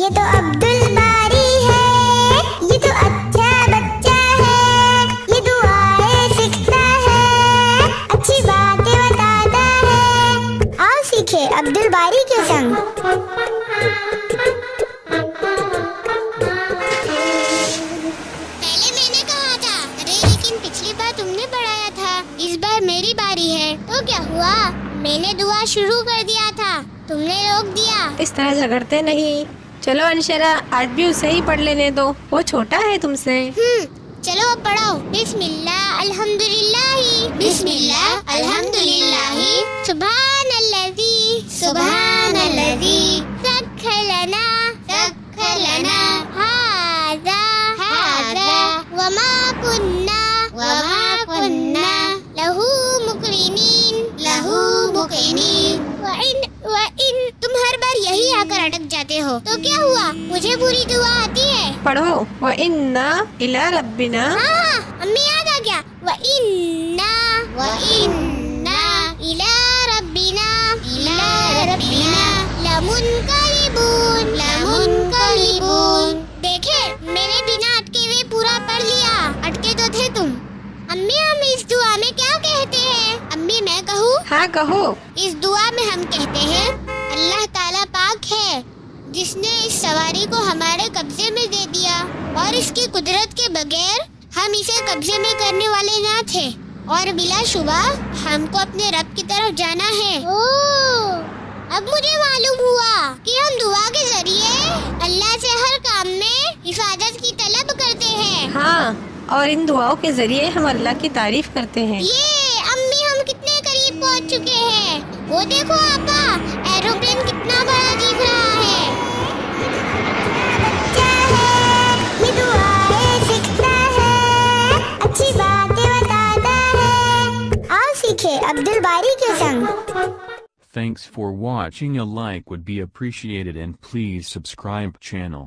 یہ تو عبدل باری ہے، یہ تو اچھا بچہ ہے، یہ دعائیں سیکھتا ہے، اچھی باتیں بتاتا ہے، آؤ سیکھے عبدل باری کے سنگ۔ پہلے میں نے کہا تھا، لیکن پچھلی بار تم نے پڑھایا تھا، اس بار میری باری ہے تو کیا ہوا؟ میں نے دعا شروع کر دیا تھا، تم نے روک دیا۔ اس طرح جھگڑتے نہیں، چلو انشرا آج بھی اسے ہی پڑھ لینے دو، وہ چھوٹا ہے تم سے۔ چلو اب پڑھاؤ۔ بسم اللہ الحمدللہ، بسم اللہ الحمدللہ، سبحان الذی، سبحان الذی، سخر لنا، سخر لنا، ھذا، ھذا، وما کننا، وما کننا، لہ مقرنین، لہ مقرنین، وَإِن تم ہر بار یہی آ کر اٹک جاتے ہو تو کیا ہوا؟ مجھے پوری دعا آتی ہے۔ پڑھو وَإِنَّا إِلَىٰ رَبِّنَا۔ ہاں امی یاد آ گیا۔ وَإِنَّا، وَإِنَّا إِلَىٰ رَبِّنَا، إِلَىٰ رَبِّنَا لَمُنْقَلِبُونَ، لَمُنْقَلِبُونَ۔ دیکھے میں نے بنا اٹکے ہوئے پورا پڑھ لیا، اٹکے تو تھے تم۔ امی ہم اس دعا میں کیا کہتے ہیں؟ امی میں کہوں؟ ہاں کہو۔ اس دعا میں ہم کہتے ہیں اللہ تعالیٰ پاک ہے جس نے اس سواری کو ہمارے قبضے میں دے دیا، اور اس کی قدرت کے بغیر ہم اسے قبضے میں کرنے والے نہ تھے، اور بلا شبہ ہم کو اپنے رب کی طرف جانا ہے۔ اب مجھے معلوم ہوا کہ ہم دعا کے ذریعے اللہ سے ہر کام میں حفاظت کی طلب کرتے ہیں۔ ہاں، اور ان دعاؤں کے ذریعے ہم اللہ کی تعریف کرتے ہیں۔ یہ امی ہم کتنے قریب پہنچ چکے ہیں۔ وہ دیکھو آپا، ایروپلین کتنا بڑا دکھ رہا ہے۔ بچہ ہے، یہ دعائیں سیکھتا ہے، اچھی باتیں بتاتا ہے، آؤ سیکھے عبدل باری کے سنگ۔ Thanks for watching. A like would be appreciated and please subscribe channel.